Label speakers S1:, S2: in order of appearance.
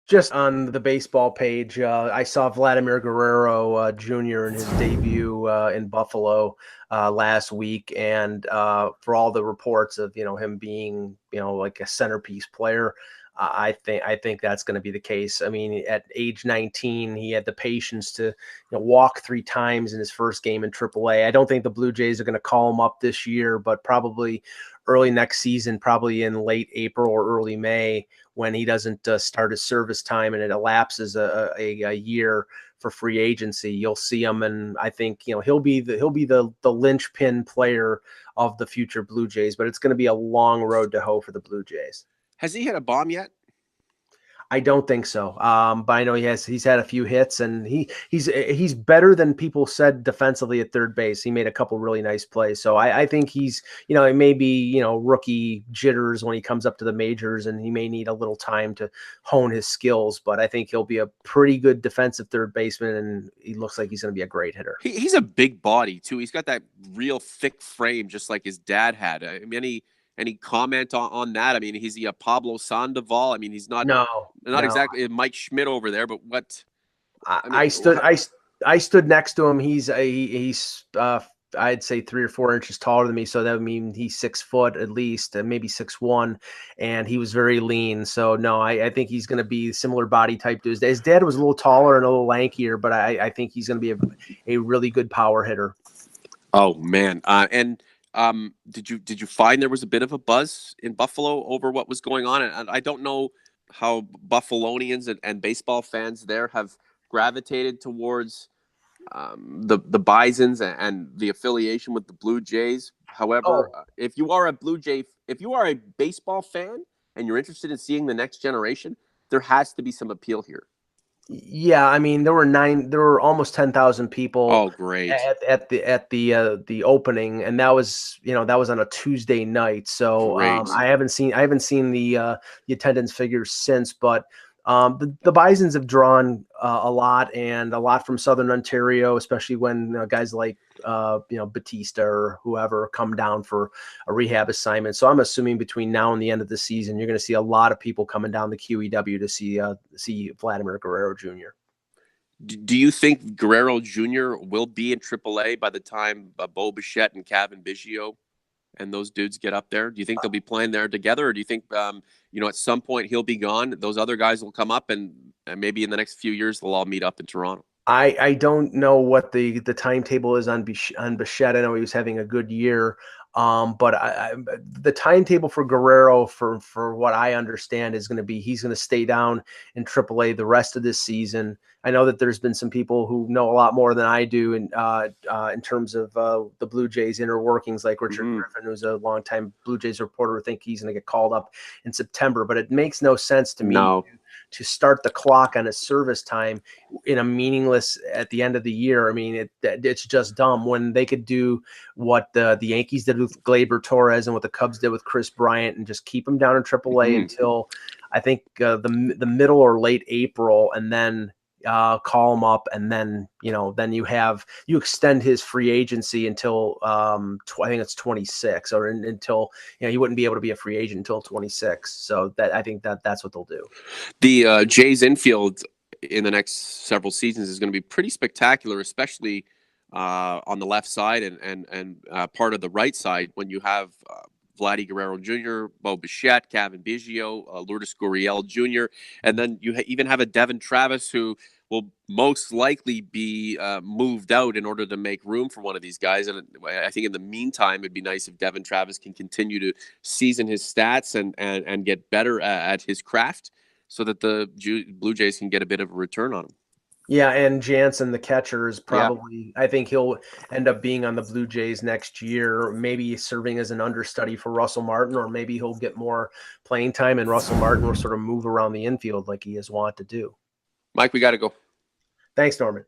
S1: Just on the baseball page, I saw Vladimir Guerrero Jr. in his debut in Buffalo last week, and for all the reports of him being like a centerpiece player, I think that's going to be the case. I mean, at age 19, he had the patience to walk 3 times in his first game in AAA. I don't think the Blue Jays are going to call him up this year, but probably early next season, probably in late April or early May, when he doesn't start his service time and it elapses a year for free agency, you'll see him, and I think he'll be the linchpin player of the future Blue Jays. But it's going to be a long road to hoe for the Blue Jays.
S2: Has he hit a bomb yet?
S1: I don't think so. But I know he's had a few hits, and he's better than people said defensively at third base. He made a couple really nice plays. So I think he's, it may be, rookie jitters when he comes up to the majors, and he may need a little time to hone his skills, but I think he'll be a pretty good defensive third baseman, and he looks like he's going to be a great hitter.
S2: He's a big body too. He's got that real thick frame, just like his dad had. I mean, any comment on that? I mean, is he a Pablo Sandoval? I mean, he's not exactly Mike Schmidt over there, but what?
S1: I stood next to him. He's I'd say 3 or 4 inches taller than me, so that would mean he's 6 foot at least, maybe 6'1", and he was very lean. So no, I think he's going to be similar body type to his dad. His dad was a little taller and a little lankier, but I think he's going to be a really good power hitter.
S2: Oh man, did you find there was a bit of a buzz in Buffalo over what was going on? And I don't know how Buffalonians and baseball fans there have gravitated towards the Bisons and the affiliation with the Blue Jays. However, if you are a baseball fan and you're interested in seeing the next generation, there has to be some appeal here.
S1: Yeah, I mean there were almost 10,000 people.
S2: Oh, great.
S1: At the opening, and that was on a Tuesday night. So I haven't seen the attendance figures since, but the Bisons have drawn a lot from Southern Ontario, especially when guys like Batista or whoever come down for a rehab assignment. So I'm assuming between now and the end of the season, you're going to see a lot of people coming down the QEW to see Vladimir Guerrero Jr.
S2: Do you think Guerrero Jr. will be in AAA by the time Bo Bichette and Kevin Biggio and those dudes get up there? Do you think they'll be playing there together, or do you think at some point he'll be gone, those other guys will come up, and maybe in the next few years they'll all meet up in Toronto?
S1: I don't know what the timetable is on Bichette. I know he was having a good year, but the timetable for Guerrero, for what I understand, is going to be he's going to stay down in AAA the rest of this season. I know that there's been some people who know a lot more than I do in terms of the Blue Jays inner workings, like Richard Griffin, who's a longtime Blue Jays reporter, think he's going to get called up in September. But it makes no sense to me to start the clock on his service time in a meaningless at the end of the year. I mean, it's just dumb when they could do what the Yankees did with Gleyber Torres and what the Cubs did with Chris Bryant and just keep him down in AAA until I think the middle or late April, and then call him up, and then then you extend his free agency until I think it's 26, or until he wouldn't be able to be a free agent until 26. So I think that's what they'll do.
S2: The Jays infield in the next several seasons is going to be pretty spectacular, especially on the left side and part of the right side when you have Vlad Guerrero Jr., Bo Bichette, Kevin Biggio, Lourdes Gurriel Jr., and then you even have a Devin Travis who will most likely be moved out in order to make room for one of these guys. And I think in the meantime, it'd be nice if Devin Travis can continue to season his stats and get better at his craft so that the Blue Jays can get a bit of a return on him.
S1: Yeah, and Jansen, the catcher, is probably, I think he'll end up being on the Blue Jays next year, maybe serving as an understudy for Russell Martin, or maybe he'll get more playing time and Russell Martin will sort of move around the infield like he has wanted to do.
S2: Mike, we got to go.
S1: Thanks, Norman.